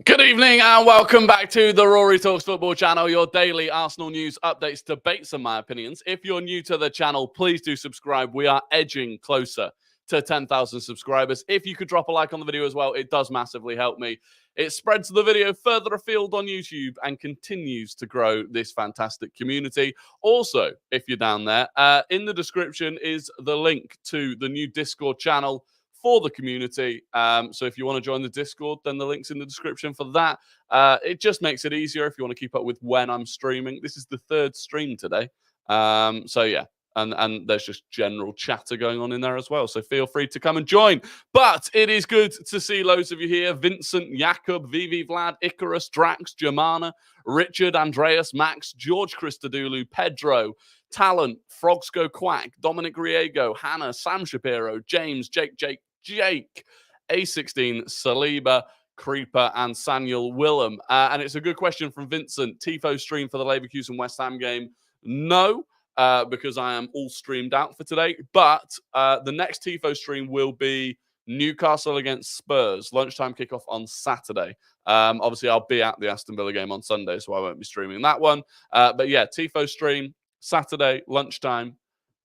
Good evening and welcome back to the Rory Talks Football channel, your daily Arsenal news, updates, debates and my opinions. If you're new to the channel, please do subscribe. We are edging closer to 10,000 subscribers. If you could drop a like on the video as well, it does massively help me. It spreads the video further afield on YouTube and continues to grow this fantastic community. Also, if you're down there, in the description is the link to the new Discord channel for the community. So if you want to join the Discord, then the link's in the description for that. It just makes it easier if you want to keep up with when I'm streaming. This is the third stream today. So yeah. And there's just general chatter going on in there as well. So feel free to come and join. But it is good to see loads of you here. Vincent, Jakob, Vivi, Vlad, Icarus, Drax, Germana, Richard, Andreas, Max, George Christodoulou, Pedro, Talent, Frogs Go Quack, Dominic Riego, Hannah, Sam Shapiro, James, Jake, A16, Saliba, Creeper, and Samuel Willem. And it's a good question from Vincent. Tifo stream for the Leverkusen West Ham game? No. Because I am all streamed out for today. But the next Tifo stream will be Newcastle against Spurs. Lunchtime kickoff on Saturday. Obviously, I'll be at the Aston Villa game on Sunday, so I won't be streaming that one. But yeah, Tifo stream, Saturday, lunchtime,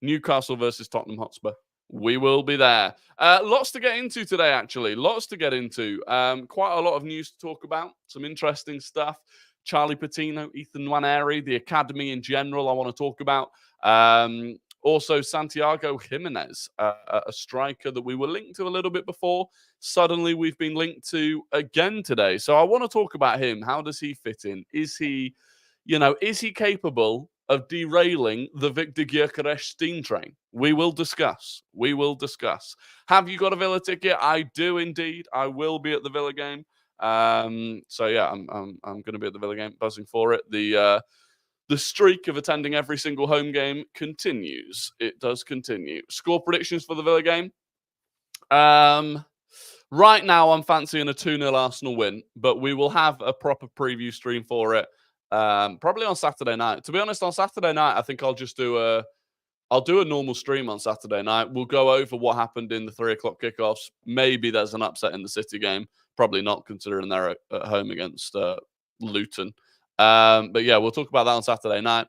Newcastle versus Tottenham Hotspur. We will be there. Lots to get into today, actually. Lots to get into. Quite a lot of news to talk about. Some interesting stuff. Charlie Patino, Ethan Nwaneri, the academy in general, I want to talk about. Also, Santiago Gimenez, a striker that we were linked to a little bit before. Suddenly, we've been linked to again today. So I want to talk about him. How does he fit in? Is he capable of derailing the Victor Gyökeres steam train? We will discuss. Have you got a Villa ticket? I do indeed. I will be at the Villa game. So yeah, I'm going to be at the Villa game, buzzing for it. The streak of attending every single home game continues. It does continue. Score predictions for the Villa game. Right now, I'm fancying a 2-0 Arsenal win, but we will have a proper preview stream for it. Probably on Saturday night. To be honest, on Saturday night, I think I'll do a normal stream on Saturday night. We'll go over what happened in the 3 o'clock kickoffs. Maybe there's an upset in the City game. Probably not, considering they're at home against Luton. But yeah, we'll talk about that on Saturday night.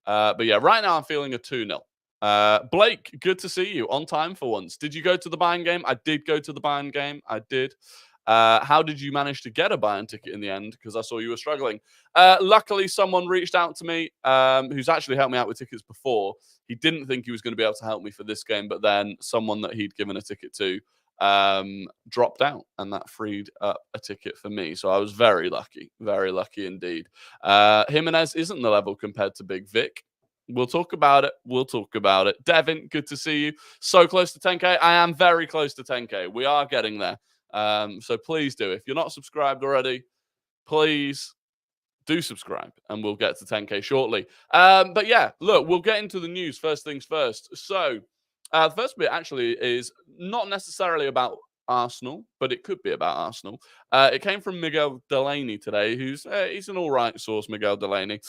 But yeah, right now I'm feeling a 2-0. Blake, good to see you on time for once. Did you go to the Bayern game? I did go to the Bayern game. I did. How did you manage to get a Bayern ticket in the end? Because I saw you were struggling. Luckily, someone reached out to me who's actually helped me out with tickets before. He didn't think he was going to be able to help me for this game, but then someone that he'd given a ticket to dropped out, and that freed up a ticket for me. So I was very lucky indeed. Gimenez isn't the level compared to Big Vic. We'll talk about it. Devin, good to see you. So close to 10K. I am very close to 10K. We are getting there. So please do. If you're not subscribed already, please do subscribe and we'll get to 10K shortly. But yeah, look, we'll get into the news first things first. So the first bit actually is not necessarily about Arsenal, but it could be about Arsenal. It came from Miguel Delaney today, he's an all right source, Miguel Delaney.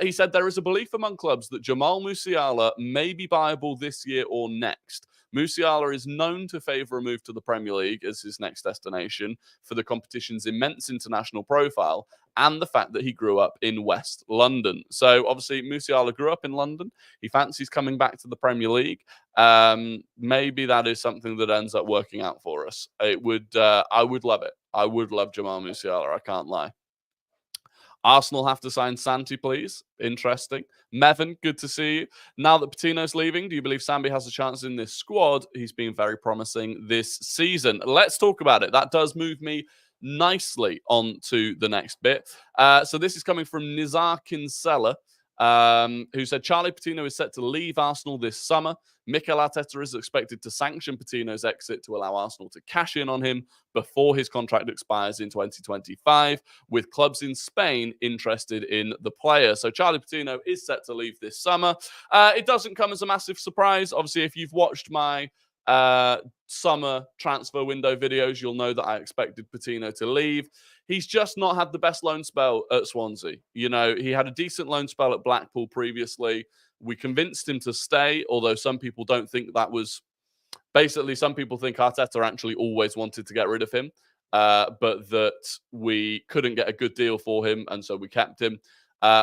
He said there is a belief among clubs that Jamal Musiala may be viable this year or next. Musiala is known to favour a move to the Premier League as his next destination for the competition's immense international profile and the fact that he grew up in West London. So obviously Musiala grew up in London. He fancies coming back to the Premier League. Maybe that is something that ends up working out for us. I would love it. I would love Jamal Musiala. I can't lie. Arsenal have to sign Santi, please. Interesting. Mevin, good to see you. Now that Patino's leaving, do you believe Sambi has a chance in this squad? He's been very promising this season. Let's talk about it. That does move me nicely on to the next bit. So this is coming from Nizar Kinsella, who said Charlie Patino is set to leave Arsenal this summer. Mikel Arteta is expected to sanction Patino's exit to allow Arsenal to cash in on him before his contract expires in 2025, with clubs in Spain interested in the player. So Charlie Patino is set to leave this summer. It doesn't come as a massive surprise. Obviously, if you've watched my summer transfer window videos, you'll know that I expected Patino to leave. He's just not had the best loan spell at Swansea. You know, he had a decent loan spell at Blackpool previously. We convinced him to stay, although some people don't think that was... Basically, some people think Arteta actually always wanted to get rid of him. but that we couldn't get a good deal for him, and so we kept him.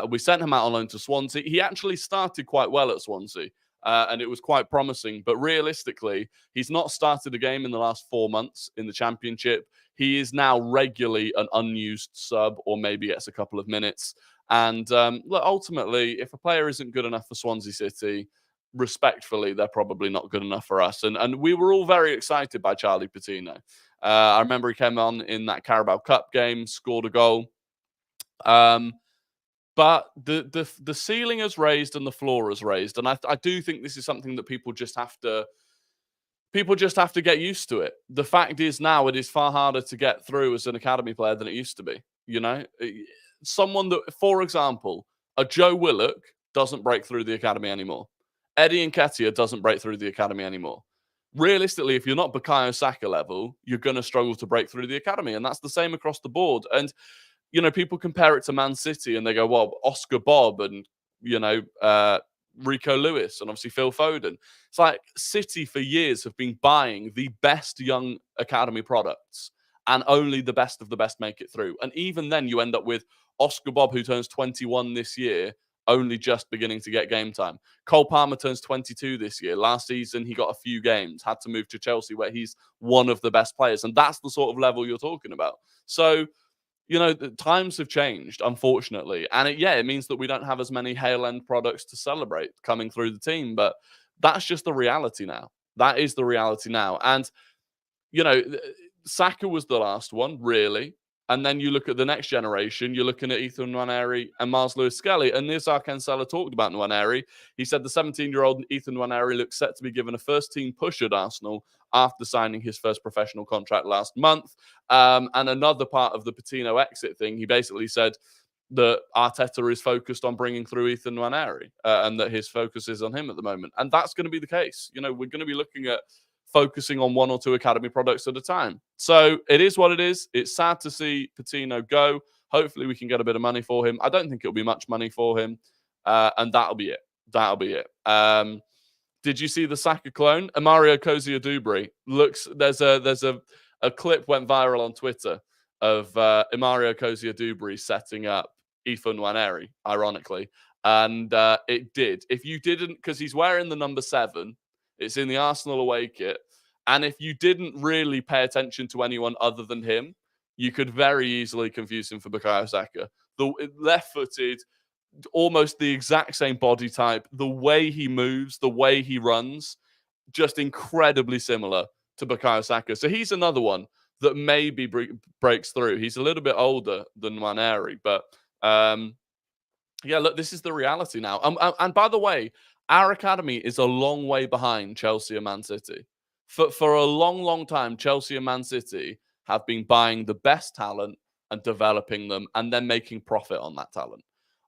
We sent him out on loan to Swansea. He actually started quite well at Swansea, and it was quite promising. But realistically, he's not started a game in the last 4 months in the Championship. He is now regularly an unused sub, or maybe gets a couple of minutes. And look, ultimately, if a player isn't good enough for Swansea City, respectfully, they're probably not good enough for us. And we were all very excited by Charlie Patino. I remember he came on in that Carabao Cup game, scored a goal. But the ceiling is raised and the floor is raised, and I do think this is something that people just have to get used to it. The fact is now it is far harder to get through as an academy player than it used to be. You know, someone that, for example, a Joe Willock doesn't break through the academy anymore. Eddie Nketiah doesn't break through the academy anymore. Realistically, if you're not Bukayo Saka level, you're going to struggle to break through the academy, and that's the same across the board. And you know, people compare it to Man City and they go, well, Oscar Bob and, you know, Rico Lewis and obviously Phil Foden. It's like City for years have been buying the best young academy products and only the best of the best make it through. And even then you end up with Oscar Bob, who turns 21 this year, only just beginning to get game time. Cole Palmer turns 22 this year. Last season, he got a few games, had to move to Chelsea where he's one of the best players. And that's the sort of level you're talking about. So, you know, the times have changed, unfortunately. And it means that we don't have as many Hale-end products to celebrate coming through the team. But that's just the reality now. That is the reality now. And, you know, Saka was the last one, really. And then you look at the next generation, you're looking at Ethan Nwaneri and Miles Lewis-Skelly. And Nizar Kansela talked about Nwaneri. He said the 17-year-old Ethan Nwaneri looks set to be given a first-team push at Arsenal after signing his first professional contract last month. And another part of the Patino exit thing, he basically said that Arteta is focused on bringing through Ethan Nwaneri and that his focus is on him at the moment. And that's going to be the case. You know, we're going to be looking at focusing on one or two academy products at a time. So it is what it is. It's sad to see Patino go. Hopefully we can get a bit of money for him. I don't think it'll be much money for him. And that'll be it. That'll be it. Did you see the Saka clone? Mario Kozia-Dubry looks. There's a clip went viral on Twitter of Mario Kozia-Dubry setting up Ethan Nwaneri, ironically, and it did. If you didn't, because he's wearing the number 7, it's in the Arsenal away kit, and if you didn't really pay attention to anyone other than him, you could very easily confuse him for Bukayo Saka. The left-footed, almost the exact same body type, the way he moves, the way he runs, just incredibly similar to Bukayo Saka. So he's another one that maybe breaks through. He's a little bit older than Nwaneri, but yeah, look, this is the reality now. And by the way, our academy is a long way behind Chelsea and Man City. For a long, long time, Chelsea and Man City have been buying the best talent and developing them and then making profit on that talent.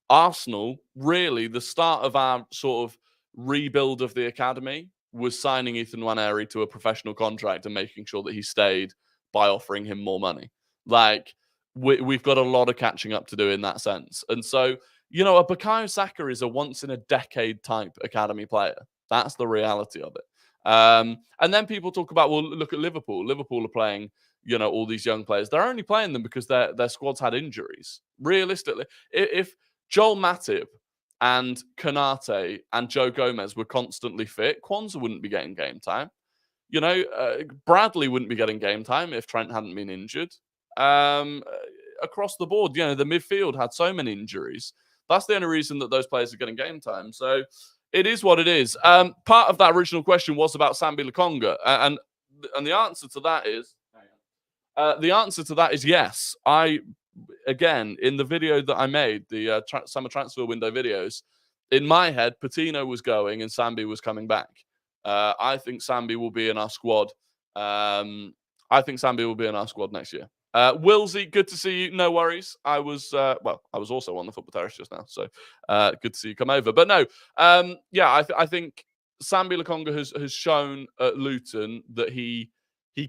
Arsenal, really, the start of our sort of rebuild of the academy was signing Ethan Nwaneri to a professional contract and making sure that he stayed by offering him more money. Like, we've got a lot of catching up to do in that sense. And so, you know, a Bukayo Saka is a once-in-a-decade type academy player. That's the reality of it. And then people talk about, well, look at Liverpool. Liverpool are playing, you know, all these young players. They're only playing them because their squad's had injuries. Realistically, if Joel Matip and Konate and Joe Gomez were constantly fit, Kwanzaa wouldn't be getting game time. You know, Bradley wouldn't be getting game time if Trent hadn't been injured. Across the board, you know, the midfield had so many injuries. That's the only reason that those players are getting game time. So it is what it is. Part of that original question was about Sambi Lokonga, and the answer to that is yes. Again, in the video that I made, the summer transfer window videos, in my head, Patino was going and Sambi was coming back. I think Sambi will be in our squad. Next year. Willsy, good to see you. No worries. I was also on the football terrace just now, so good to see you come over. But no, I think Sambi Lokonga has shown at Luton that he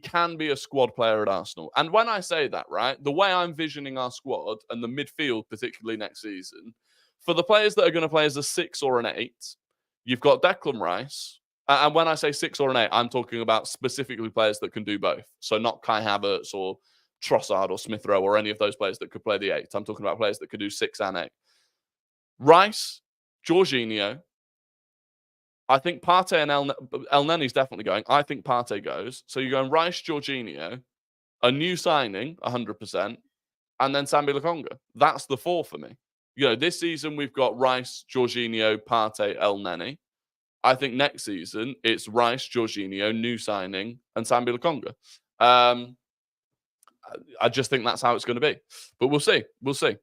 can be a squad player at Arsenal. And when I say that, right, the way I'm visioning our squad and the midfield, particularly next season, for the players that are going to play as a 6 or an 8, you've got Declan Rice. And when I say 6 or an 8, I'm talking about specifically players that can do both. So not Kai Havertz or Trossard or Smith Rowe or any of those players that could play the 8. I'm talking about players that could do 6 and 8. Rice, Jorginho. I think Partey and El Nenny's definitely going. I think Partey goes. So you're going Rice, Jorginho, a new signing, 100%, and then Sambi Lokonga. That's the 4 for me. This season we've got Rice, Jorginho, Partey, El Nenny. I think next season it's Rice, Jorginho, new signing, and Sambi Lokonga. I just think that's how it's going to be. But we'll see. We'll see.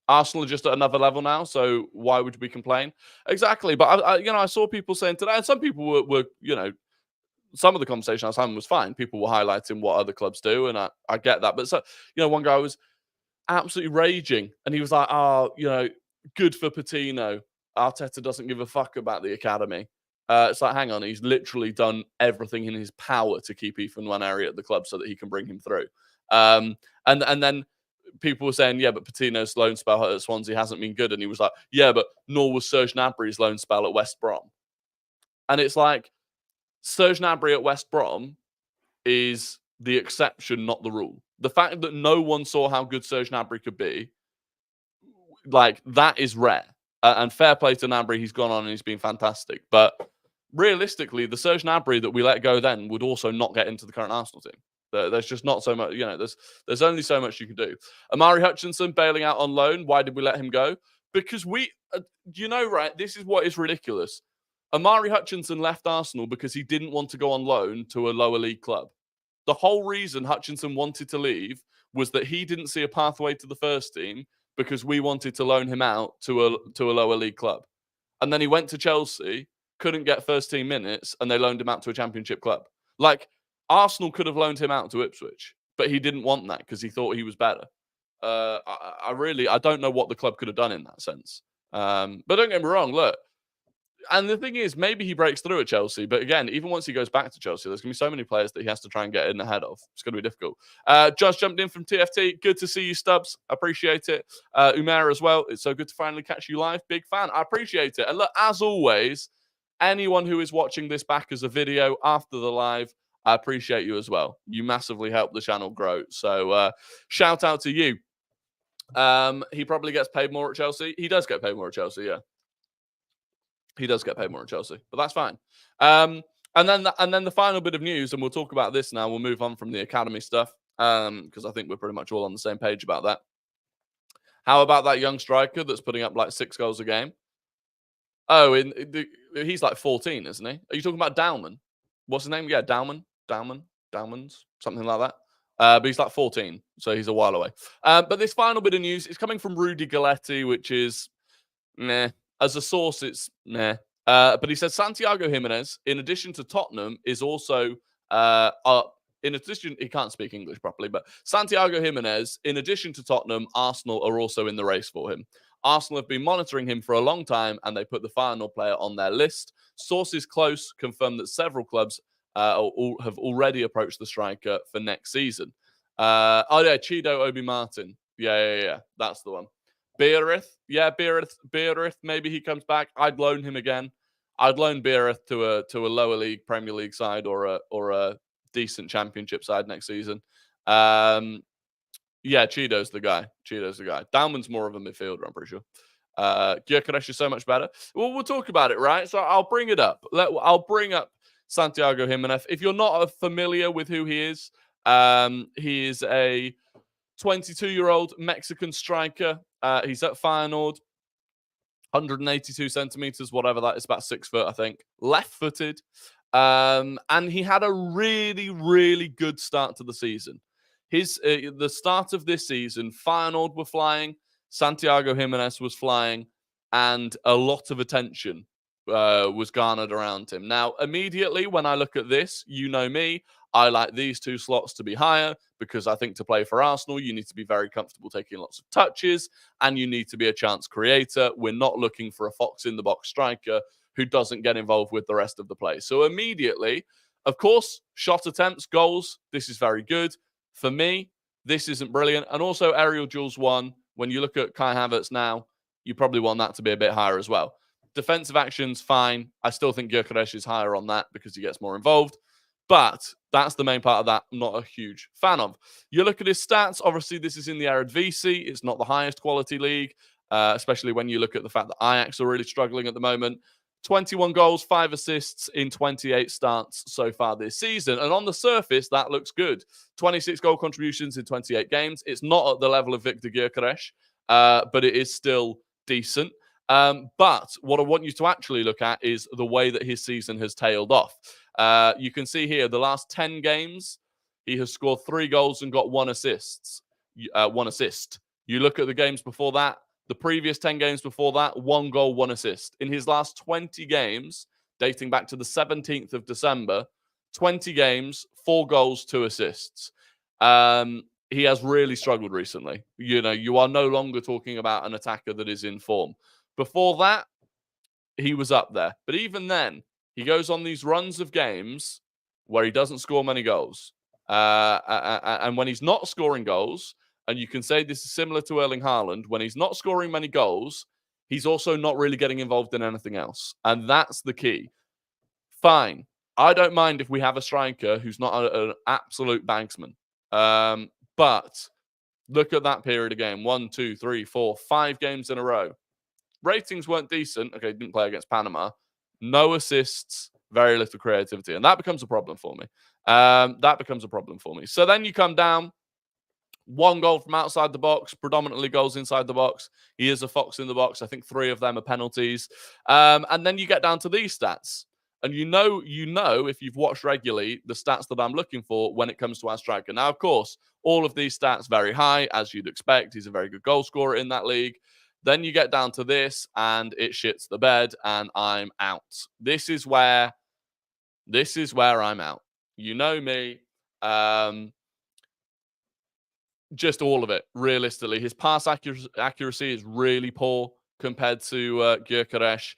Arsenal are just at another level now, so why would we complain? Exactly. But I saw people saying today, and some people were some of the conversation I was having was fine. People were highlighting what other clubs do, and I get that. But so, one guy was absolutely raging, and he was like, good for Patino. Arteta doesn't give a fuck about the academy. It's like, hang on, he's literally done everything in his power to keep Ethan Nwaneri at the club so that he can bring him through. And then people were saying, yeah, but Patino's loan spell at Swansea hasn't been good. And he was like, yeah, but nor was Serge Gnabry's loan spell at West Brom. And it's like, Serge Gnabry at West Brom is the exception, not the rule. The fact that no one saw how good Serge Gnabry could be, like, that is rare. And fair play to Gnabry, he's gone on and he's been fantastic. But realistically, the Serge Gnabry that we let go then would also not get into the current Arsenal team. There's just not so much, there's only so much you can do. Amari Hutchinson bailing out on loan. Why did we let him go? Because right, this is what is ridiculous. Amari Hutchinson left Arsenal because he didn't want to go on loan to a lower league club. The whole reason Hutchinson wanted to leave was that he didn't see a pathway to the first team because we wanted to loan him out to a lower league club. And then he went to Chelsea, couldn't get first team minutes, and they loaned him out to a championship club. Like, Arsenal could have loaned him out to Ipswich, but he didn't want that because he thought he was better. I don't know what the club could have done in that sense. But don't get me wrong, look. And the thing is, maybe he breaks through at Chelsea. But again, even once he goes back to Chelsea, there's going to be so many players that he has to try and get in ahead of. It's going to be difficult. Josh jumped in from TFT. Good to see you, Stubbs. Appreciate it. Umera as well. It's so good to finally catch you live. Big fan. I appreciate it. And look, as always, anyone who is watching this back as a video after the live, I appreciate you as well. You massively help the channel grow. So shout out to you. He probably gets paid more at Chelsea. He does get paid more at Chelsea, yeah. He does get paid more at Chelsea, but that's fine. And then the final bit of news, and we'll talk about this now. We'll move on from the academy stuff because I think we're pretty much all on the same page about that. How about that young striker that's putting up like 6 goals a game? Oh, he's like 14, isn't he? Are you talking about Dowman? What's his name? Yeah, Dowmans, something like that. But he's like 14, so he's a while away. But this final bit of news is coming from Rudy Galletti, which is meh. As a source, it's meh. But he said Santiago Gimenez, in addition to Tottenham, is also in addition. He can't speak English properly, but Santiago Gimenez, in addition to Tottenham, Arsenal are also in the race for him. Arsenal have been monitoring him for a long time, and they put the final player on their list. Sources close confirm that several clubs have already approached the striker for next season. Chido Obi Martin. Yeah, that's the one. Beereth, maybe he comes back. I'd loan him again. I'd loan Beereth to a lower league Premier League side or a decent Championship side next season. Chido's the guy. Dalman's more of a midfielder, I'm pretty sure. Gyökeres is so much better. Well, we'll talk about it, right? So I'll bring it up. I'll bring up Santiago Gimenez. If you're not familiar with who he is a 22-year-old Mexican striker. He's at Feyenoord, 182 centimeters, whatever that is, about 6 foot, I think. Left-footed. And he had a really, really good start to the season. The start of this season, Feyenoord were flying, Santiago Gimenez was flying, and a lot of attention was garnered around him. Now, immediately when I look at this, you know me, I like these 2 slots to be higher because I think to play for Arsenal, you need to be very comfortable taking lots of touches and you need to be a chance creator. We're not looking for a fox-in-the-box striker who doesn't get involved with the rest of the play. So immediately, of course, shot attempts, goals, this is very good. For me, this isn't brilliant. And also aerial duels 1, when you look at Kai Havertz now, you probably want that to be a bit higher as well. Defensive actions, fine. I still think Gyökeres is higher on that because he gets more involved. But that's the main part of that I'm not a huge fan of. You look at his stats, obviously this is in the Eredivisie. It's not the highest quality league, especially when you look at the fact that Ajax are really struggling at the moment. 21 goals, 5 assists in 28 starts so far this season. And on the surface, that looks good. 26 goal contributions in 28 games. It's not at the level of Victor Gyökeres, but it is still decent. But what I want you to actually look at is the way that his season has tailed off. You can see here the last 10 games, he has scored 3 goals and got 1 assist. You look at the games before that, the previous 10 games before that, 1 goal, 1 assist. In his last 20 games, dating back to the 17th of December, 20 games, 4 goals, 2 assists. He has really struggled recently. You are no longer talking about an attacker that is in form. Before that, he was up there. But even then, he goes on these runs of games where he doesn't score many goals. And when he's not scoring goals, and you can say this is similar to Erling Haaland, when he's not scoring many goals, he's also not really getting involved in anything else. And that's the key. Fine. I don't mind if we have a striker who's not an absolute banksman. But look at that period again. 1, 2, 3, 4, 5 games in a row. Ratings weren't decent. Okay, didn't play against Panama. No assists, very little creativity. And that becomes a problem for me. So then you come down, 1 goal from outside the box, predominantly goals inside the box. He is a fox in the box. I think 3 of them are penalties. And then you get down to these stats. And you know, if you've watched regularly, the stats that I'm looking for when it comes to our striker. Now, of course, all of these stats very high, as you'd expect. He's a very good goal scorer in that league. Then you get down to this, and it shits the bed, and I'm out. This is where I'm out. You know me. Just all of it, realistically. His pass accuracy is really poor compared to Gyökeres.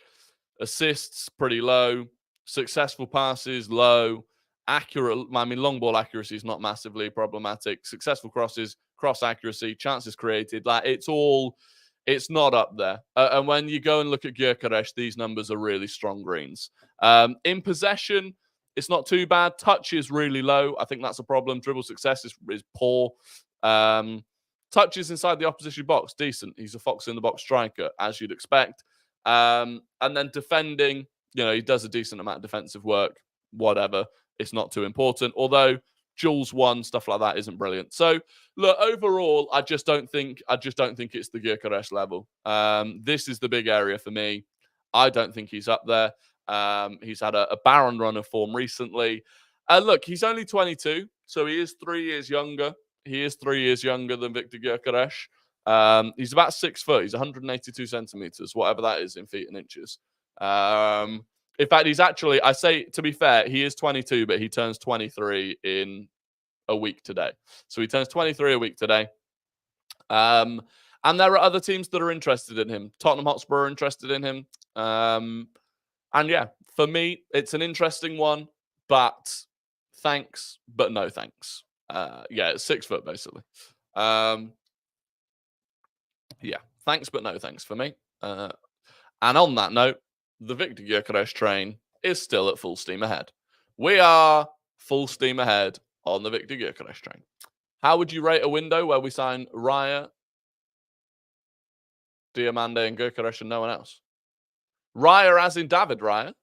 Assists, pretty low. Successful passes, low. Long ball accuracy is not massively problematic. Successful crosses, cross accuracy, chances created. It's not up there. And when you go and look at Gyökeres, these numbers are really strong greens. In possession, it's not too bad. Touch is really low. I think that's a problem. Dribble success is poor. Touches inside the opposition box, decent. He's a fox in the box striker, as you'd expect. And then defending, he does a decent amount of defensive work. Whatever, it's not too important. Although Jules 1, stuff like that isn't brilliant. So look, overall, I just don't think it's the Gyökeres level. This is the big area for me. I don't think he's up there. He's had a barren run of form recently. Look, he's only 22, so he is 3 years younger. He is 3 years younger than Victor Gyökeres. He's about 6 foot. He's 182 centimeters, whatever that is in feet and inches. In fact, he's actually, I say, to be fair, he is 22, but he turns 23 in a week today. So he turns 23 a week today. And there are other teams that are interested in him. Tottenham Hotspur are interested in him. And yeah, for me, it's an interesting one, but thanks, but no thanks. It's 6 foot, basically. Thanks, but no thanks for me. And on that note, the Victor Gyökeres train is still at full steam ahead. We are full steam ahead on the Victor Gyökeres train. How would you rate a window where we sign Raya, Diamande, and Gyökeres and no one else? Raya as in David Raya.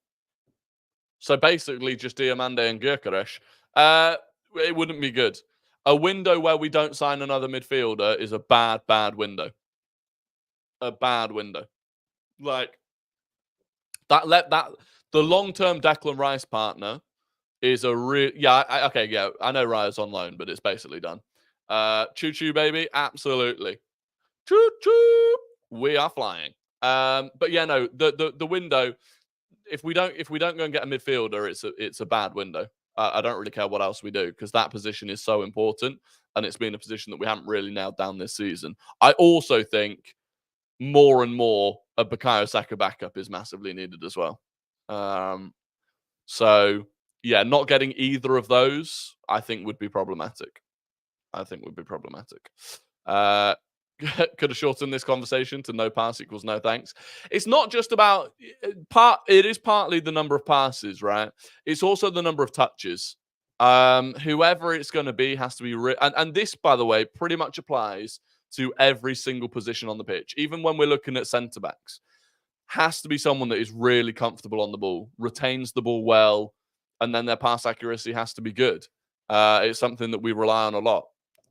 So basically just Diamande and Gyökeres. It wouldn't be good. A window where we don't sign another midfielder is a bad window. A bad window. Like that the long-term Declan Rice partner is a real I know Raya's on loan, but it's basically done. Choo-choo, baby, absolutely. Choo-choo. We are flying. But yeah, no, the window, if we don't go and get a midfielder, it's a bad window. I don't really care what else we do because that position is so important and it's been a position that we haven't really nailed down this season. I also think more and more a Bukayo Saka backup is massively needed as well. So yeah, not getting either of those, I think would be problematic. Could have shortened this conversation to no pass equals no thanks. It's not just about it is partly the number of passes, right? It's also the number of touches. Whoever it's going to be has to be... And this, by the way, pretty much applies to every single position on the pitch. Even when we're looking at centre-backs, has to be someone that is really comfortable on the ball, retains the ball well, and then their pass accuracy has to be good. It's something that we rely on a lot.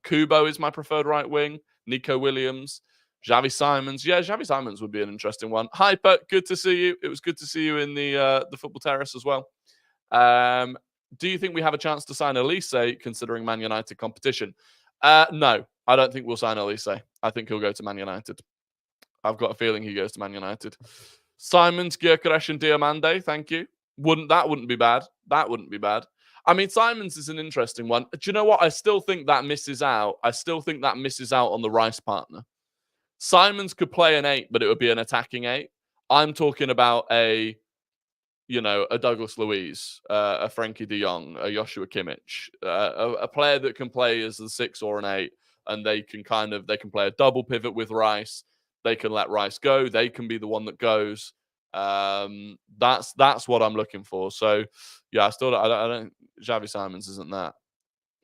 Kubo is my preferred right wing. Nico Williams, Xavi Simons. Yeah, Xavi Simons would be an interesting one. Hyper, good to see you. It was good to see you in the Football Terrace as well. Do you think we have a chance to sign Elise, considering Man United competition? No, I don't think we'll sign Elise. I think he'll go to Man United. I've got a feeling he goes to Man United. Simons, Gyökeres, and Diomande, thank you. That wouldn't be bad. That wouldn't be bad. I mean, Simons is an interesting one. Do you know what? I still think that misses out. I still think that misses out on the Rice partner. Simons could play an 8, but it would be an attacking 8. I'm talking about a Douglas Luiz, a Frankie de Jong, a Joshua Kimmich, a player that can play as a 6 or an 8, and they can play a double pivot with Rice. They can let Rice go. They can be the one that goes. That's what I'm looking for. So yeah, I don't. Xavi Simons isn't that.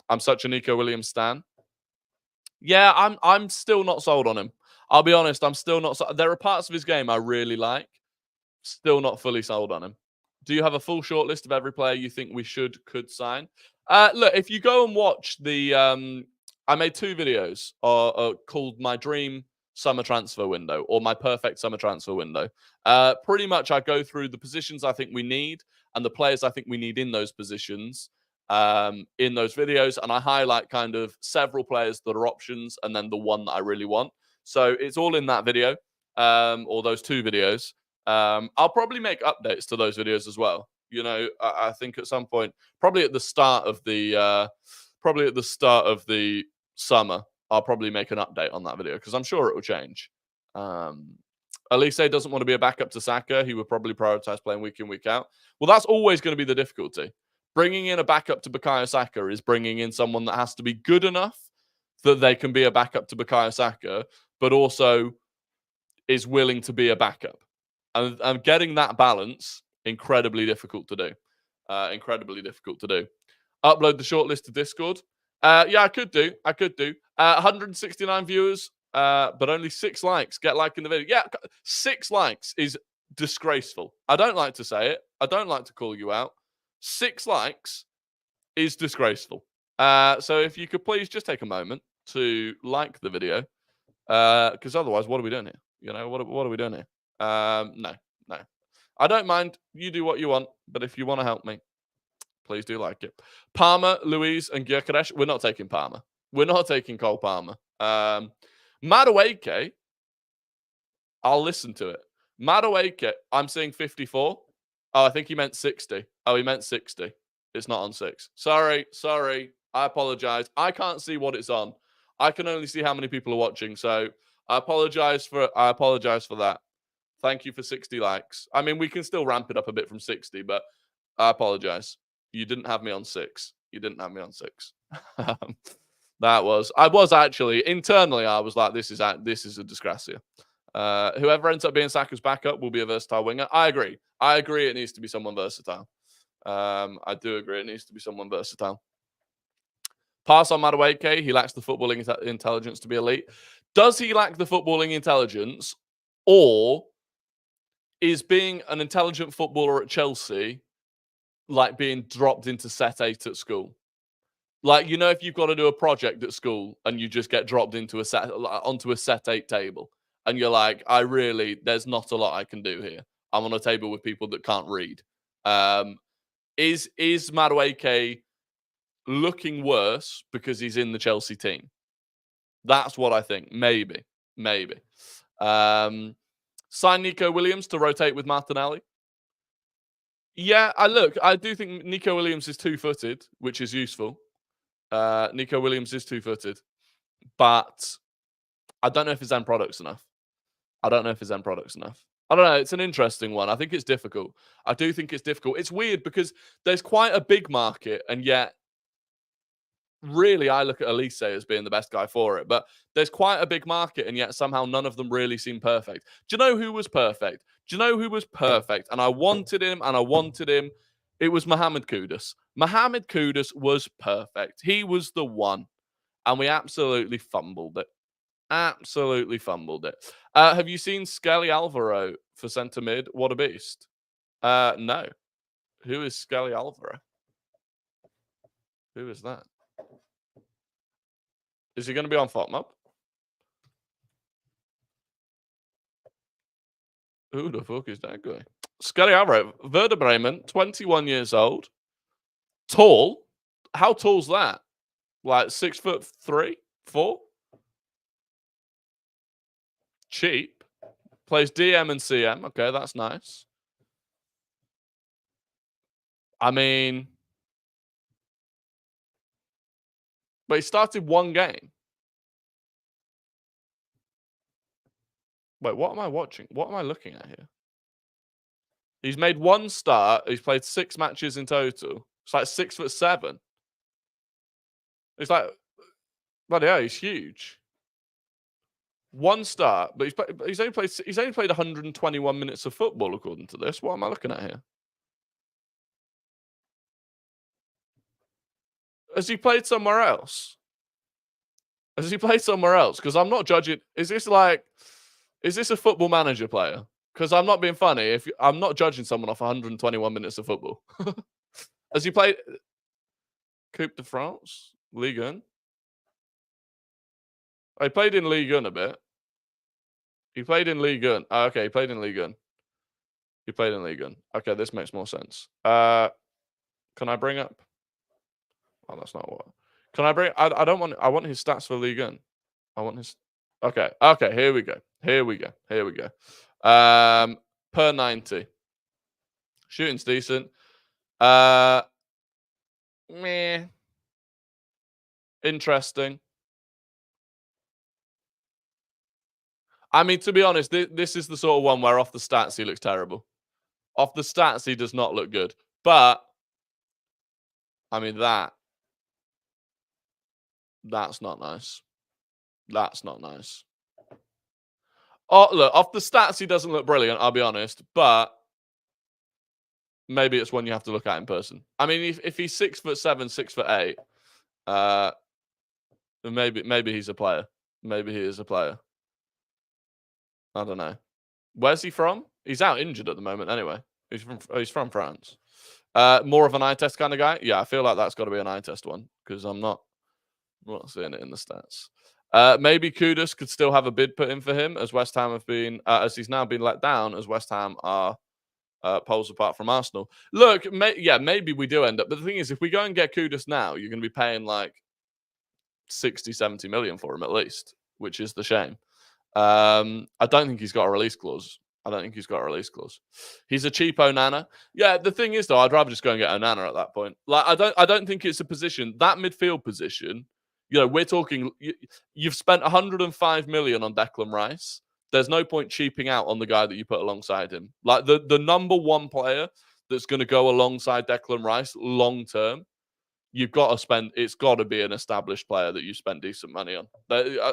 I'm such a Nico Williams stan. Yeah, I'm still not sold on him. I'll be honest. I'm still not. There are parts of his game I really like. Still not fully sold on him. Do you have a full short list of every player you think we could sign? Look, if you go and watch the, I made 2 videos called My Dream Summer Transfer Window or My Perfect Summer Transfer Window. Pretty much I go through the positions I think we need and the players I think we need in those positions in those videos. And I highlight kind of several players that are options and then the one that I really want. So it's all in that video or those 2 videos. I'll probably make updates to those videos as well. I think at some point, probably at the start of the summer, I'll probably make an update on that video because I'm sure it will change. Elise doesn't want to be a backup to Saka. He would probably prioritize playing week in, week out. Well, that's always going to be the difficulty. Bringing in a backup to Bukayo Saka is bringing in someone that has to be good enough that they can be a backup to Bukayo Saka, but also is willing to be a backup. And getting that balance, incredibly difficult to do. Incredibly difficult to do. Upload the shortlist to Discord. Yeah, I could do. 169 viewers, but only 6 likes. Get like in the video. Yeah, 6 likes is disgraceful. I don't like to say it. I don't like to call you out. 6 likes is disgraceful. So if you could please just take a moment to like the video, because otherwise, what are we doing here? What are we doing here? No. I don't mind. You do what you want, but if you want to help me, please do like it. Palmer, Luiz, and Gyökeres. We're not taking Palmer. We're not taking Cole Palmer. Madueke, I'll listen to it. Madueke, I'm saying 54. Oh, I think he meant 60. Oh, he meant 60. It's not on 6. Sorry. I apologize. I can't see what it's on. I can only see how many people are watching. So I apologize for that. Thank you for 60 likes. I mean, we can still ramp it up a bit from 60, but I apologize. You didn't have me on 6. I was actually, internally, I was like, this is a disgrace here. Whoever ends up being Saka's backup will be a versatile winger. I agree. It needs to be someone versatile. I do agree. It needs to be someone versatile. Pass on Madueke. He lacks the footballing intelligence to be elite. Does he lack the footballing intelligence, or is being an intelligent footballer at Chelsea like being dropped into set 8 at school? Like, if you've got to do a project at school and you just get dropped onto a set 8 table and you're like, there's not a lot I can do here. I'm on a table with people that can't read. Is Madueke looking worse because he's in the Chelsea team? That's what I think. Maybe. Sign Nico Williams to rotate with Martinelli. Yeah, I do think Nico Williams is 2-footed, which is useful. Nico Williams is 2-footed, but I don't know if his end product's enough. I don't know. It's an interesting one. I think it's difficult. I do think it's difficult. It's weird because there's quite a big market, and yet really I look at Elise as being the best guy for it. But there's quite a big market, and yet somehow none of them really seem perfect. Do you know who was perfect? And I wanted him, It was Mohamed Kudus. Mohamed Kudus was perfect. He was the one. And we absolutely fumbled it. Absolutely fumbled it. Have you seen Skelly Alvaro for centre mid? What a beast. No. Who is Skelly Alvaro? Who is that? Is he going to be on FOTMOB? Who the fuck is that guy? Skelly Alvaro, Werder Bremen, 21 years old. Tall. How tall's that? Like 6'3", 4? Cheap. Plays DM and CM. Okay, that's nice. I mean, but he started one game. Wait, what am I watching? What am I looking at here? He's made one start. He's played 6 matches in total. It's like 6'7". It's like, bloody hell, he's huge. One start, but he's only played 121 minutes of football according to this. What am I looking at here? Has he played somewhere else? Has he played somewhere else? Because I'm not judging. Is this a Football Manager player? Because I'm not being funny. I'm not judging someone off 121 minutes of football. Has he played Coupe de France, Ligue 1? He played in Ligue 1 a bit. He played in Ligue 1. Oh, okay, he played in Ligue 1. He played in Ligue 1. Okay, this makes more sense. Can I bring up? Oh, that's not what. Can I bring? I don't want. I want his stats for Ligue 1. I want his. Okay. Okay. Here we go. Here we go. Here we go. Per 90. Shooting's decent. Meh. Interesting. I mean, to be honest, this is the sort of one where off the stats he looks terrible. Off the stats he does not look good. But I mean that's not nice. That's not nice. Oh, look, off the stats he doesn't look brilliant, I'll be honest, but maybe it's one you have to look at in person. I mean, if he's 6'7", 6'8", maybe he's a player. Maybe he is a player. I don't know. Where's he from? He's out injured at the moment anyway. He's from France. More of an eye test kind of guy? Yeah, I feel like that's got to be an eye test one because I'm not seeing it in the stats. Maybe Kudus could still have a bid put in for him as West Ham have been, as he's now been let down as West Ham are poles apart from Arsenal. Look, maybe we do end up. But the thing is, if we go and get Kudus now, you're going to be paying like 60, 70 million for him at least, which is the shame. I don't think he's got a release clause. He's a cheap Onana. Yeah, the thing is though, I'd rather just go and get Onana at that point. Like, I don't think it's a position, that midfield position. You know, we're talking. You've spent 105 million on Declan Rice. There's no point cheaping out on the guy that you put alongside him. Like the number one player that's going to go alongside Declan Rice long term. You've got to spend. It's got to be an established player that you spend decent money on.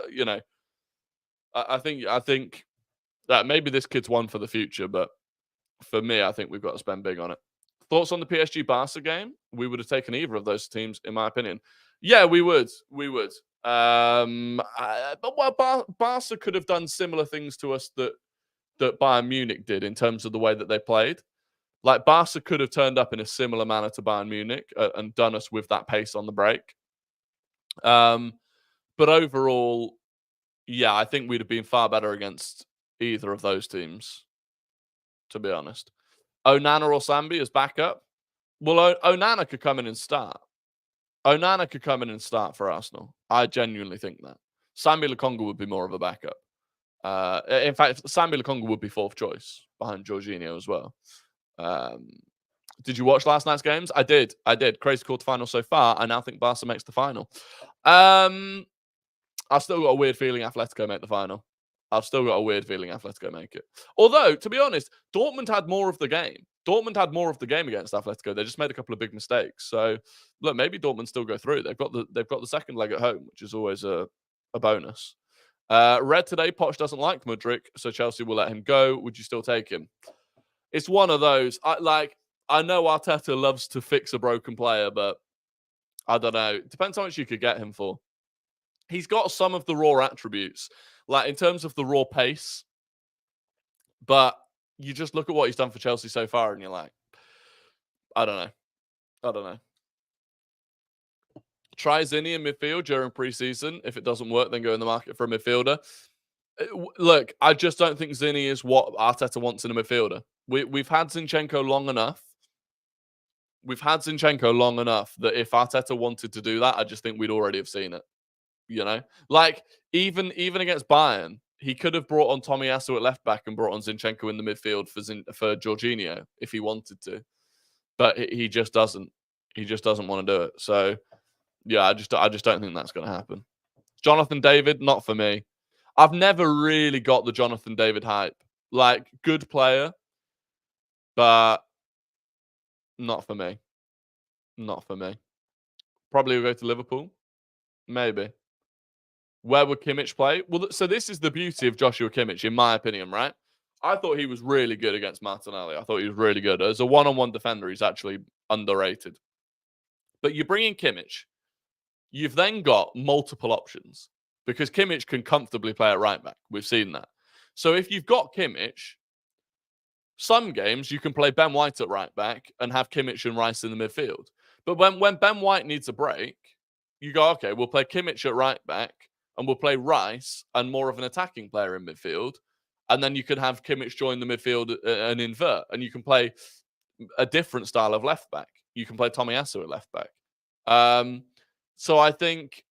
You know. I think that maybe this kid's one for the future, but for me, I think we've got to spend big on it. Thoughts on the PSG Barca game? We would have taken either of those teams, in my opinion. Yeah, we would. But Barca could have done similar things to us that Bayern Munich did in terms of the way that they played. Like Barca could have turned up in a similar manner to Bayern Munich and done us with that pace on the break. But overall, yeah, I think we'd have been far better against either of those teams, to be honest. Onana or Sambi as backup? Well, Onana could come in and start. Onana could come in and start for Arsenal. I genuinely think that. Sambi Lokonga would be more of a backup. In fact, Sambi Lokonga would be fourth choice behind Jorginho as well. Did you watch last night's games? I did. Crazy quarterfinal so far. I now think Barca makes the final. I've still got a weird feeling Atletico make the final. Although, to be honest, Dortmund had more of the game. Against Atletico. They just made a couple of big mistakes. So, look, maybe Dortmund still go through. They've got the second leg at home, which is always a bonus. Read today, Poch doesn't like Mudryk, so Chelsea will let him go. Would you still take him? It's one of those. I know Arteta loves to fix a broken player, but I don't know. It depends how much you could get him for. He's got some of the raw attributes, like in terms of the raw pace, but you just look at what he's done for Chelsea so far, and you're like, I don't know. I don't know. Try Zinni in midfield during pre-season. If it doesn't work, then go in the market for a midfielder. Look, I just don't think Zinni is what Arteta wants in a midfielder. We've had Zinchenko long enough. We've had Zinchenko long enough that if Arteta wanted to do that, I just think we'd already have seen it. You know, like even against Bayern, he could have brought on Tomiyasu at left back and brought on Zinchenko in the midfield for Jorginho if he wanted to, but he just doesn't. He just doesn't want to do it. So yeah, I just don't think that's going to happen. Jonathan David, not for me. I've never really got the Jonathan David hype. Like, good player, but not for me. Not for me. Probably will go to Liverpool. Maybe. Where would Kimmich play? Well, so this is the beauty of Joshua Kimmich, in my opinion, right? I thought he was really good against Martinelli. I thought he was really good. As a one-on-one defender, he's actually underrated. But you bring in Kimmich, you've then got multiple options because Kimmich can comfortably play at right back. We've seen that. So if you've got Kimmich, some games you can play Ben White at right back and have Kimmich and Rice in the midfield. But when Ben White needs a break, you go, okay, we'll play Kimmich at right back and we'll play Rice and more of an attacking player in midfield. And then you can have Kimmich join the midfield and invert. And you can play a different style of left back. You can play Tomiyasu at left back. So I think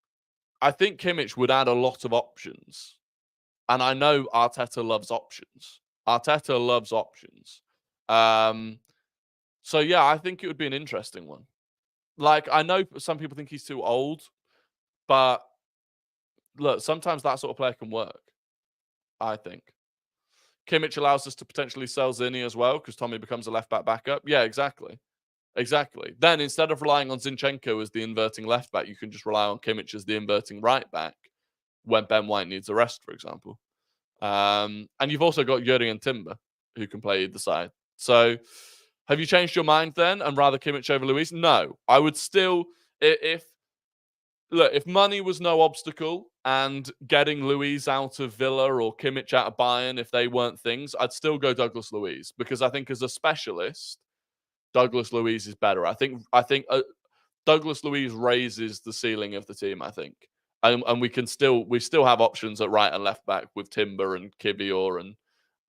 Kimmich would add a lot of options. And I know Arteta loves options. Arteta loves options. So yeah, I think it would be an interesting one. Like, I know some people think he's too old, but look, sometimes that sort of player can work, I think. Kimmich allows us to potentially sell Zinni as well because Tommy becomes a left-back backup. Yeah, exactly. Exactly. Then instead of relying on Zinchenko as the inverting left-back, you can just rely on Kimmich as the inverting right-back when Ben White needs a rest, for example. And you've also got Jurgen and Timber, who can play either side. So have you changed your mind then and rather Kimmich over Luiz? No. I would still, if money was no obstacle and getting Luiz out of Villa or Kimmich out of Bayern, if they weren't things, I'd still go Douglas Luiz because I think as a specialist, Douglas Luiz is better. I think Douglas Luiz raises the ceiling of the team, I think. And we still have options at right and left back with Timber and Kivior and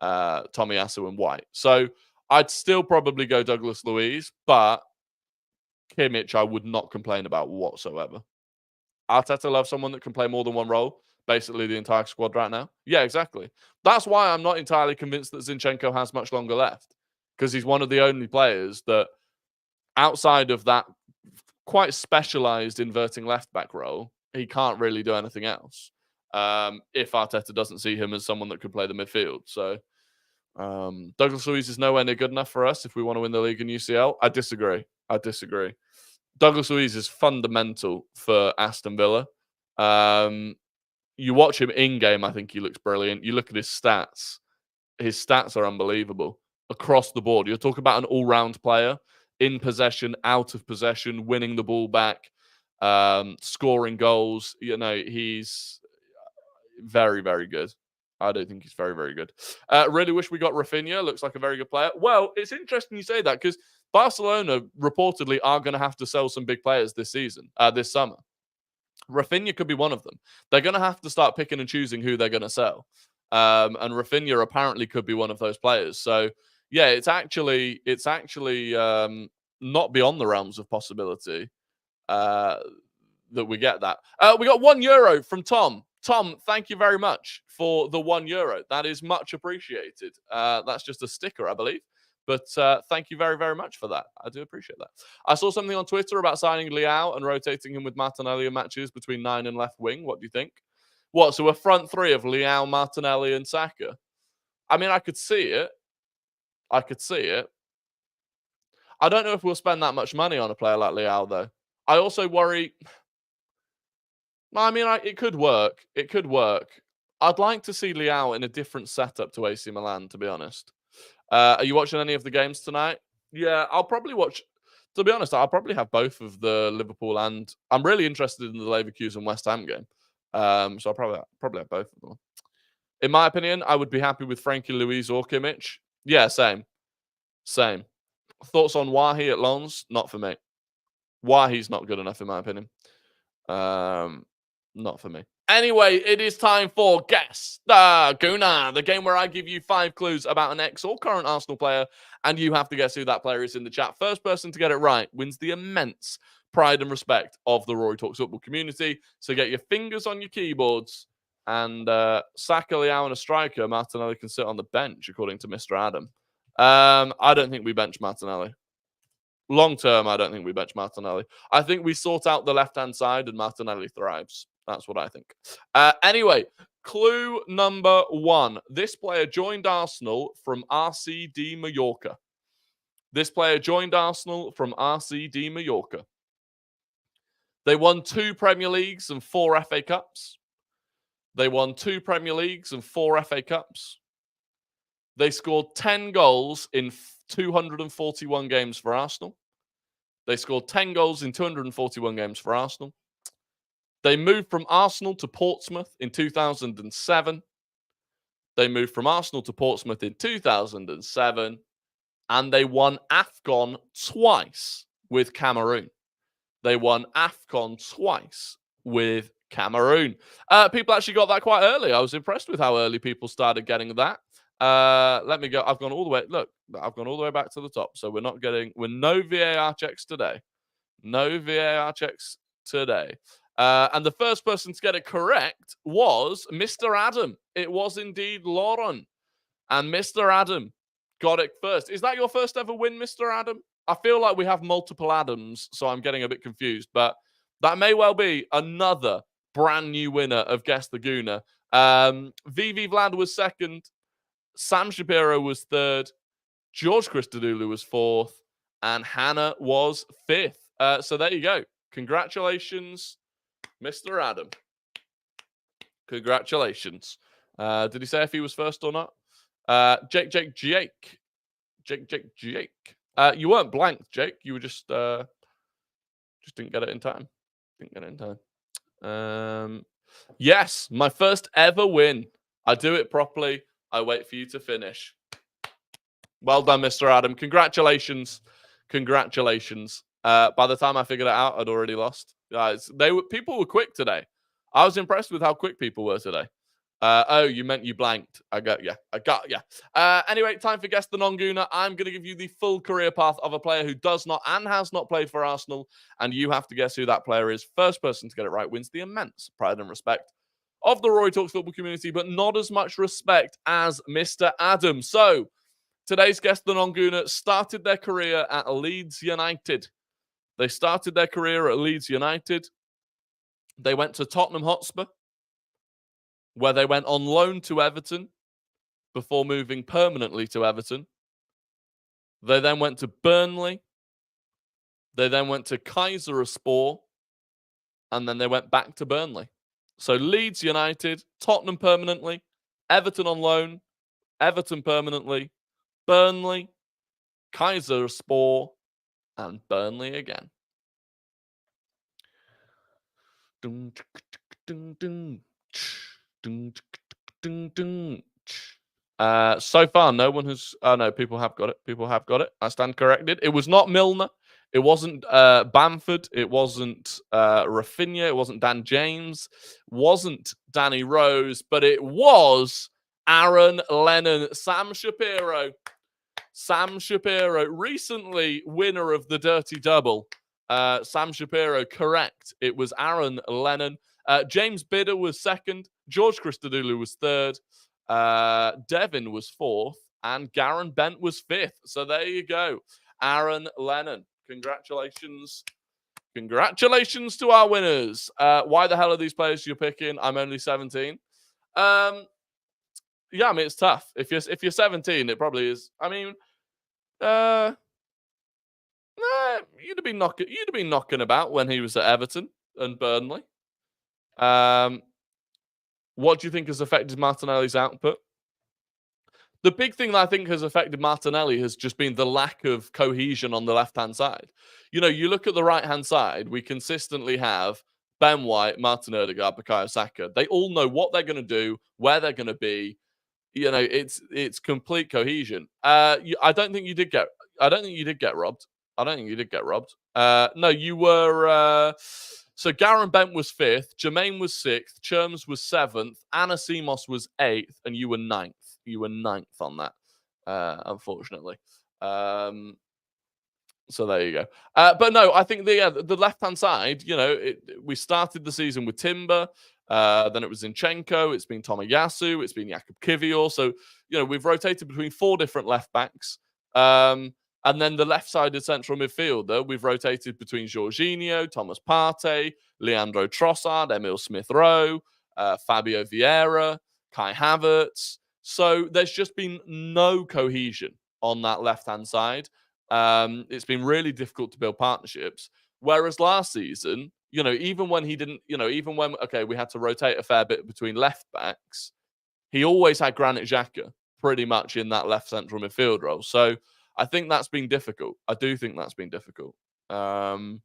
Tomiyasu and White. So I'd still probably go Douglas Luiz, but Kimmich I would not complain about whatsoever. Arteta loves someone that can play more than one role, basically the entire squad right now. Yeah, exactly. That's why I'm not entirely convinced that Zinchenko has much longer left, because he's one of the only players that, outside of that quite specialised inverting left-back role, he can't really do anything else if Arteta doesn't see him as someone that could play the midfield. So Douglas Luiz is nowhere near good enough for us if we want to win the league in UCL. I disagree. Douglas Luiz is fundamental for Aston Villa. You watch him in-game, I think he looks brilliant. You look at his stats. His stats are unbelievable across the board. You're talking about an all-round player, in possession, out of possession, winning the ball back, scoring goals. You know, he's very, very good. I don't think he's very, very good. Really wish we got Raphinha. Looks like a very good player. Well, it's interesting you say that because Barcelona reportedly are going to have to sell some big players this summer. Raphinha could be one of them. They're going to have to start picking and choosing who they're going to sell. And Raphinha apparently could be one of those players. So, yeah, it's actually not beyond the realms of possibility that we get that. We got €1 from Tom. Tom, thank you very much for the €1. That is much appreciated. That's just a sticker, I believe. But thank you very, very much for that. I do appreciate that. I saw something on Twitter about signing Leao and rotating him with Martinelli in matches between 9 and left wing. What do you think? What, so a front three of Leao, Martinelli, and Saka? I mean, I could see it. I don't know if we'll spend that much money on a player like Leao, though. I also worry... I mean, it could work. I'd like to see Leao in a different setup to AC Milan, to be honest. Are you watching any of the games tonight? Yeah, I'll probably watch. To be honest, I'll probably have both of the Liverpool and I'm really interested in the Leverkusen West Ham game. So I'll probably have both of them. In my opinion, I would be happy with Frankie Luiz or Kimmich. Yeah, same. Thoughts on Wahi at Lens? Not for me. Wahi's not good enough in my opinion. Not for me. Anyway, it is time for Guess the Gooner, the game where I give you 5 clues about an ex or current Arsenal player, and you have to guess who that player is in the chat. First person to get it right wins the immense pride and respect of the Rory Talks Football community. So get your fingers on your keyboards, and Saka, Leao, and a striker, Martinelli can sit on the bench, according to Mr. Adam. I don't think we bench Martinelli. Long term, I don't think we bench Martinelli. I think we sort out the left-hand side and Martinelli thrives. That's what I think. Anyway, clue number 1. This player joined Arsenal from RCD Mallorca. They won 2 Premier Leagues and 4 FA Cups. They scored 10 goals in 241 games for Arsenal. They moved from Arsenal to Portsmouth in 2007. And they won AFCON twice with Cameroon. People actually got that quite early. I was impressed with how early people started getting that. Let me go. I've gone all the way. Look, I've gone all the way back to the top. So we're no VAR checks today. And the first person to get it correct was Mr. Adam. It was indeed Lauren. And Mr. Adam got it first. Is that your first ever win, Mr. Adam? I feel like we have multiple Adams, so I'm getting a bit confused. But that may well be another brand new winner of Guess the Gooner. VV Vlad was second. Sam Shapiro was third. George Christodoulou was fourth. And Hannah was fifth. So there you go. Congratulations, Mr. Adam. Congratulations. Did he say if he was first or not? Jake. You weren't blanked, Jake. You were just didn't get it in time. Yes, my first ever win. I do it properly. I wait for you to finish. Well done, Mr. Adam. Congratulations. By the time I figured it out, I'd already lost. Guys, people were quick today. I was impressed with how quick people were today. Oh, you meant you blanked. I got you. Anyway, time for Guess the Non-Gooner. I'm going to give you the full career path of a player who does not and has not played for Arsenal, and you have to guess who that player is. First person to get it right wins the immense pride and respect of the Rory Talks Football community, but not as much respect as Mr. Adam. So, today's Guess the Non-Gooner started their career at Leeds United. They went to Tottenham Hotspur, where they went on loan to Everton before moving permanently to Everton. They then went to Burnley. They then went to Kayserispor. And then they went back to Burnley. So Leeds United, Tottenham permanently, Everton on loan, Everton permanently, Burnley, Kayserispor, and Burnley again. So far, no one has. No, people have got it. I stand corrected. It was not Milner. It wasn't Bamford. It wasn't Raphinha. It wasn't Dan James. Wasn't Danny Rose. But it was Aaron Lennon. Sam Shapiro, recently winner of the Dirty Double. Sam Shapiro, correct. It was Aaron Lennon. James Bidder was second. George Christodoulou was third. Devin was fourth. And Garen Bent was fifth. So there you go. Aaron Lennon. Congratulations. Congratulations to our winners. Why the hell are these players you're picking? I'm only 17. Yeah, I mean, it's tough. If you're 17, it probably is. I mean, you'd have been knocking about when he was at Everton and Burnley. What do you think has affected Martinelli's output? The big thing that I think has affected Martinelli has just been the lack of cohesion on the left-hand side. You look at the right-hand side, we consistently have Ben White, Martin Odegaard, Bukayo Saka. They all know what they're going to do, where they're going to be. It's complete cohesion. I don't think you did get. I don't think you did get robbed. I don't think you did get robbed. No, you were. So Garen Bent was 5th, Jermaine was 6th, Cherms was 7th, Anna Simos was 8th, and you were 9th. You were 9th on that, unfortunately. So there you go. But no, I think the left-hand side, we started the season with Timber, then it was Zinchenko, it's been Tomiyasu, it's been Jakub Kivior. So, we've rotated between 4 different left-backs. And then the left-sided central midfielder, we've rotated between Jorginho, Thomas Partey, Leandro Trossard, Emil Smith-Rowe, Fabio Vieira, Kai Havertz. So there's just been no cohesion on that left-hand side. It's been really difficult to build partnerships. Whereas last season, even when he didn't, we had to rotate a fair bit between left-backs, he always had Granit Xhaka pretty much in that left central midfield role. So I think that's been difficult. I do think that's been difficult. Yeah.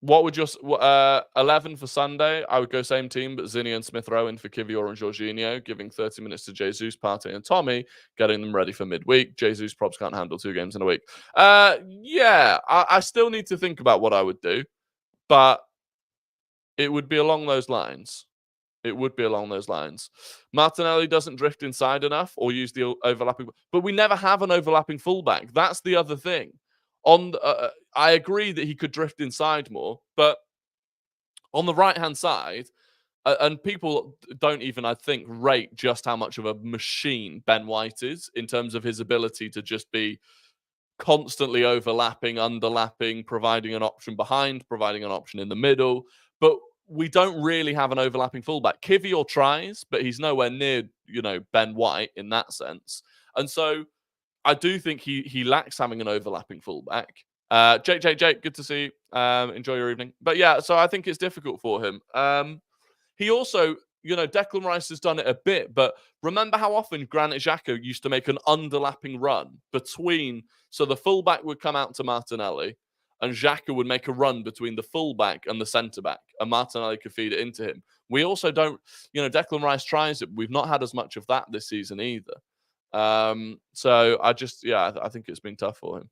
What would your 11 for Sunday? I would go same team, but Zinni and Smith-Rowe in for Kivior and Jorginho, giving 30 minutes to Jesus, Partey and Tommy, getting them ready for midweek. Jesus probs can't handle 2 games in a week. Yeah, I still need to think about what I would do, but it would be along those lines. It would be along those lines. Martinelli doesn't drift inside enough or use the overlapping, but we never have an overlapping fullback. That's the other thing. I agree that he could drift inside more, but on the right-hand side, and people don't even, I think, rate just how much of a machine Ben White is in terms of his ability to just be constantly overlapping, underlapping, providing an option behind, providing an option in the middle. But we don't really have an overlapping fullback. Kivior tries, but he's nowhere near, Ben White in that sense. And so I do think he lacks having an overlapping fullback. Jake, good to see you. Enjoy your evening. But yeah, so I think it's difficult for him. He also, Declan Rice has done it a bit, but remember how often Granit Xhaka used to make an underlapping run between, so the fullback would come out to Martinelli, and Xhaka would make a run between the fullback and the centre-back, and Martinelli could feed it into him. We also don't, Declan Rice tries it. We've not had as much of that this season either. So I think it's been tough for him.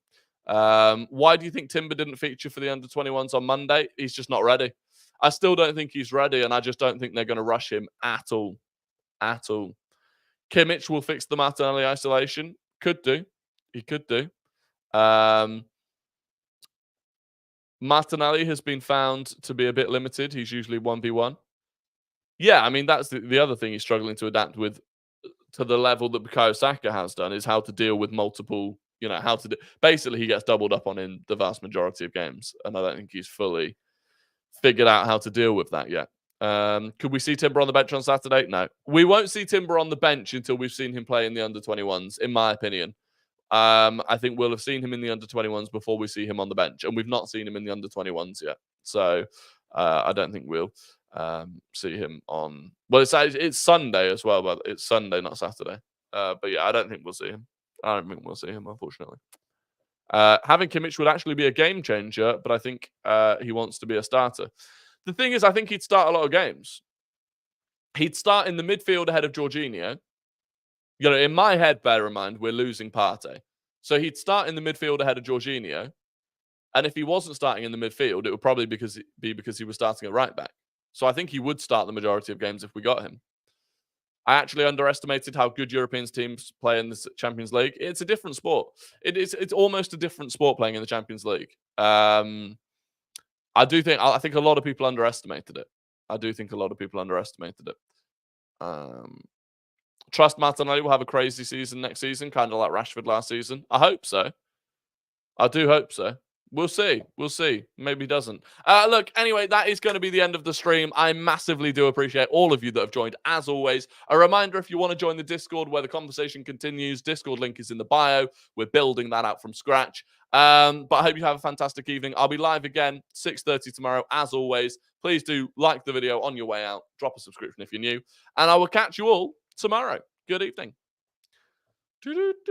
Why do you think Timber didn't feature for the under-21s on Monday? He's just not ready. I still don't think he's ready, and I just don't think they're going to rush him at all. At all. Kimmich will fix the Martinelli isolation. Could do. He could do. Martinelli has been found to be a bit limited. He's usually 1v1. Yeah, I mean, that's the other thing he's struggling to adapt with to the level that Bukayo Saka has done, is how to deal with multiple, basically he gets doubled up on in the vast majority of games, and I don't think he's fully figured out how to deal with that yet. Could we see Timber on the bench on Saturday? No. We won't see Timber on the bench until we've seen him play in the under-21s, in my opinion. I think we'll have seen him in the under-21s before we see him on the bench, and we've not seen him in the under-21s yet. So I don't think we'll see him on... Well, it's Sunday as well, but it's Sunday, not Saturday. But yeah, I don't think we'll see him. I don't think we'll see him, unfortunately. Having Kimmich would actually be a game changer, but I think he wants to be a starter. The thing is, I think he'd start a lot of games. He'd start in the midfield ahead of Jorginho. In my head, bear in mind, we're losing Partey. So he'd start in the midfield ahead of Jorginho. And if he wasn't starting in the midfield, it would probably be because he was starting at right back. So I think he would start the majority of games if we got him. I actually underestimated how good European teams play in the Champions League. It's a different sport. It's almost a different sport playing in the Champions League. I think a lot of people underestimated it. Trust Martinelli will have a crazy season next season, kind of like Rashford last season. I hope so. I do hope so. We'll see. Maybe he doesn't. Look, anyway, that is going to be the end of the stream. I massively do appreciate all of you that have joined, as always. A reminder, if you want to join the Discord where the conversation continues, Discord link is in the bio. We're building that out from scratch. But I hope you have a fantastic evening. I'll be live again, 6:30 tomorrow, as always. Please do like the video on your way out. Drop a subscription if you're new. And I will catch you all tomorrow. Good evening.